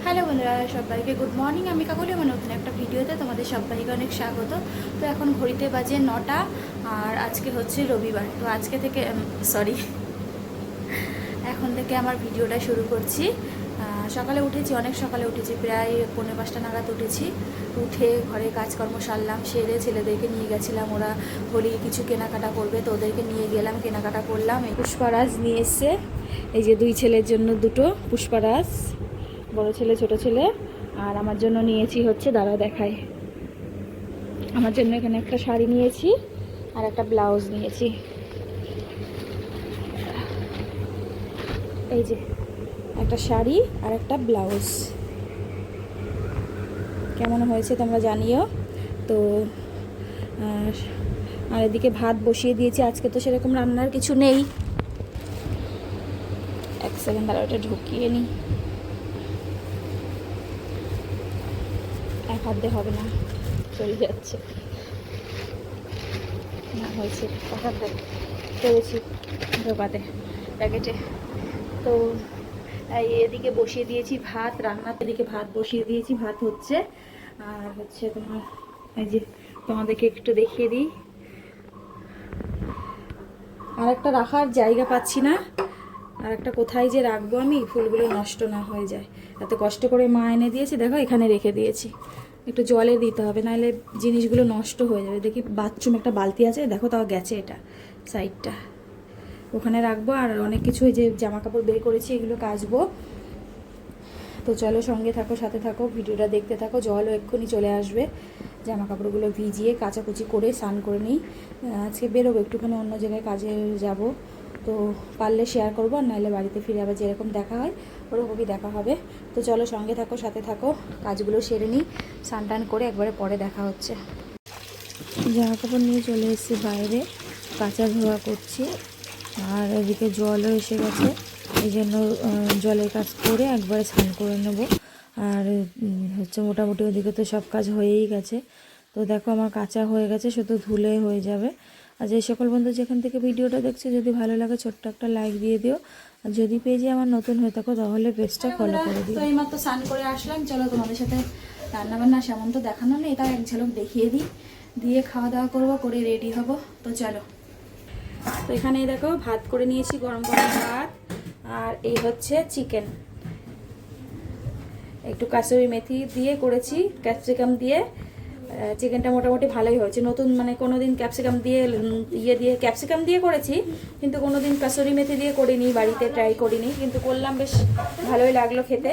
Hello বন্ধুরা, সবাইকে good morning. আমি কাকলি, আমার নতুন একটা ভিডিওতে তোমাদের সবাইকে অনেক স্বাগত। তো এখন ঘড়িতে বাজে 9টা, আর আজকে হচ্ছে রবিবার। তো আজকে থেকে এখন থেকে আমার ভিডিওটা শুরু করছি। সকালে উঠেছি, অনেক সকালে উঠেছি, প্রায় 4:45 নাগাদ উঠেছি। উঠে ঘরে কাজকর্ম সারলাম, সেরে ছেলেদেরকে নিয়ে গেছিলাম, ওরা হোলি কিছু কেনাকাটা করবে, তো ওদেরকে নিয়ে গেলাম, কেনাকাটা করলাম। পুষ্পারাজ নিয়ে এসছে, এই যে 2 ছেলের জন্য 2টো পুষ্পারাজ, বড় ছেলে ছোট ছেলে। আর আমার জন্য নিয়েছি হচ্ছে, দাঁড়াও দেখাই, আমার জন্য এখানে একটা শাড়ি নিয়েছি আর একটা ব্লাউজ নিয়েছি। এই যে একটা শাড়ি আর একটা ব্লাউজ, কেমন হয়েছে তোমরা জানিও। তো আর এদিকে ভাত বসিয়ে দিয়েছি। আজকে তো সেরকম রান্নার কিছু নেই। এক সেকেন্ড দাঁড়াও, এটা ঢুকিয়ে নিই। এক হাত দিয়ে হবে না, চলে যাচ্ছে না, হয়েছে এক হাত দিয়ে পেরেছি ঢোকাতে প্যাকেটে। তো এদিকে বসিয়ে দিয়েছি ভাত, রান্নার এদিকে ভাত বসিয়ে দিয়েছি, ভাত হচ্ছে। আর হচ্ছে তোমার এই যে তোমাদেরকে একটু দেখিয়ে দিই, আর একটা রাখার জায়গা পাচ্ছি না, আর একটা কোথায় যে রাখবো আমি, ফুলগুলো নষ্ট না হয়ে যায়। এত কষ্ট করে মা এনে দিয়েছে, দেখো এখানে রেখে দিয়েছি। একটু জলে দিতে হবে, নাহলে জিনিসগুলো নষ্ট হয়ে যাবে। দেখি বাথরুম একটা বালতি আছে, দেখো তাও গেছে, এটা সাইডটা ওখানে রাখবো। আর অনেক কিছু যে জামা কাপড় বের করেছি, এগুলো কাচবো। তো চলো সঙ্গে থাকো, সাথে থাকো, ভিডিওটা দেখতে থাকো। জলও এক্ষুনি চলে আসবে, জামা কাপড়গুলো ভিজিয়ে কাচাকুচি করে স্নান করে নিই। আজকে বেরোবো একটুখানি অন্য জায়গায় কাজে যাব, তো পারলে শেয়ার করবো, আর নাহলে বাড়িতে ফিরে আবার যেরকম দেখা হয় ওরকমই দেখা হবে। তো চলো সঙ্গে থাকো, সাথে থাকো, কাজগুলো সেরে নিই, স্নান টান করে একবারে পরে দেখা হচ্ছে। জামা কাপড় নিয়ে চলে এসেছি বাইরে, কাচা ধোয়া করছি। আর এদিকে জলও এসে গেছে, এই জন্য জলের কাজ করে একবারে স্নান করে নেব। আর হচ্ছে মোটামুটি ওদিকে তো সব কাজ হয়েই গেছে। তো দেখো আমার কাঁচা হয়ে গেছে, শুধু ধুলে হয়ে যাবে। আর যে সকল বন্ধু যেখান থেকে ভিডিওটা দেখছো, যদি ভালো লাগে ছোট্ট একটা লাইক দিয়ে দিও। আর যদি পেজে আমার নতুন হয়ে থাকো তাহলে পেজটা ফলো করে দিও। তো এইমাত্র স্নান করে আসলাম, চলো তোমাদের সাথে রান্নাবান্না সেমন তো দেখানো নেই, তাও এক ঝলক দেখিয়ে দিই, দিয়ে খাওয়া দাওয়া করবো, করে রেডি হব। তো চলো। তো এখানে দেখো ভাত করে নিয়েছি, গরম গরম ভাত, আর এই হচ্ছে চিকেন, একটু কাসুরি মেথি দিয়ে করেছি, ক্যাপসিকাম দিয়ে। চিকেনটা মোটামুটি ভালোই হয়েছে, নতুন মানে কোনোদিন ক্যাপসিকাম দিয়ে ক্যাপসিকাম দিয়ে করেছি, কিন্তু কোনোদিন কাসুরি মেথি দিয়ে করিনি, বাড়িতে ট্রাই করিনি, কিন্তু করলাম, বেশ ভালোই লাগলো খেতে।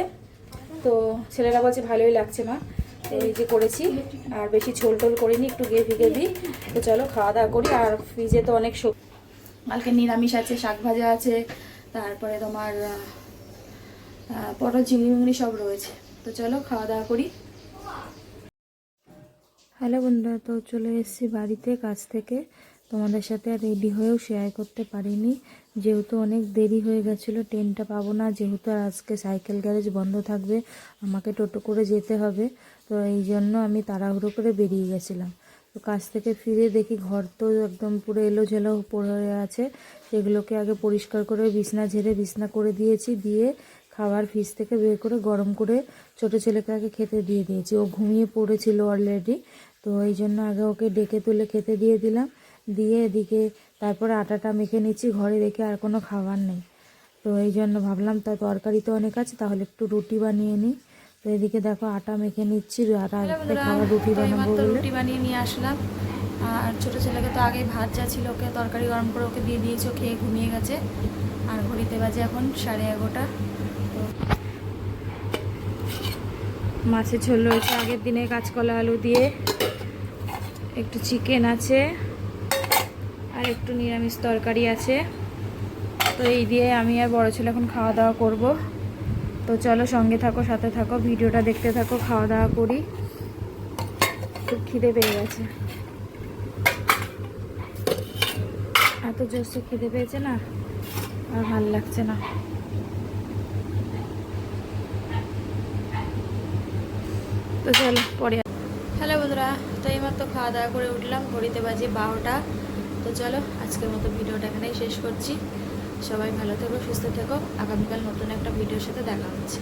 তো ছেলেরা বলছে ভালোই লাগছে মা, এই যে করেছি। আর বেশি ঝোল টোল করিনি, একটু গ্রেভি। তো চলো খাওয়া দাওয়া করি। আর ফ্রিজে তো অনেক কালকে নিরামিষ আছে, শাক ভাজা আছে, তারপরে তোমার পটল চিংড়ি সব রয়েছে। তো চলো খাওয়া দাওয়া করি। হ্যালো বন্ধুরা, তো চলে এসেছি বাড়িতে কাজ থেকে। তোমাদের সাথে আর রেডি হয়েও শেয়ার করতে পারিনি, যেহেতু অনেক দেরি হয়ে গেছিলো, ট্রেনটা পাবো না, যেহেতু আর আজকে সাইকেল গ্যারেজ বন্ধ থাকবে, আমাকে টোটো করে যেতে হবে। তো এই জন্য আমি তাড়াহুড়ো করে বেরিয়ে গেছিলাম। তো কাজ থেকে ফিরে দেখি ঘর তো একদম পুরো এলোঝেলো পড়ে আছে, সেগুলোকে আগে পরিষ্কার করে বিছনা ঝেড়ে বিছনা করে দিয়েছি, দিয়ে খাবার ফ্রিজ থেকে বের করে গরম করে ছোটো ছেলেকে আগে খেতে দিয়ে দিয়েছি। ও ঘুমিয়ে পড়েছিল অলরেডি, তো এই জন্য আগে ওকে ডেকে তুলে খেতে দিয়ে দিলাম, দিয়ে এদিকে তারপরে আটাটা মেখে নিচ্ছি, ঘরে রেখে আর কোনো খাবার নেই। তো এই জন্য ভাবলাম তা তরকারি তো অনেক আছে, তাহলে একটু রুটি বানিয়ে নিই। তো এদিকে দেখো আটা মেখে নিচ্ছি, আটা খাবার রুটি বানাবো বলে। রুটি বানিয়ে নিয়ে আসলাম। আর ছোটো ছেলেকে তো আগে ভাত যা ছিল ওকে তরকারি গরম করে ওকে দিয়ে দিয়েছি, ও খেয়ে ঘুমিয়ে গেছে। আর ঘড়িতে বাজে এখন 11:30। তো মাছের ঝোল রয়েছে আগের দিনে কাঁচকলা আলু দিয়ে, একটু চিকেন আছে, আর একটু নিরামিষ তরকারি আছে। তো এই দিয়ে আমি আর বড় ছেলে এখন খাওয়া দাওয়া করব। তো চলো সঙ্গে থাকো, সাথে থাকো, ভিডিওটা দেখতে থাকো, খাওয়া দাওয়া করি। খুব খিদে পেয়ে গেছে, এত জোরসে খিদে পেয়েছে না, আর ভাল লাগছে না। তো চলো পরে। হ্যালো বন্ধুরা, তো এইমাত্র খাওয়া দাওয়া করে উঠলাম, ঘড়িতে বাজে 12টা। তো চলো আজকের মতো ভিডিওটা এখানেই শেষ করছি। সবাই ভালো থেকো, সুস্থ থেকো, আগামীকাল নতুন একটা ভিডিওর সাথে দেখা হচ্ছে।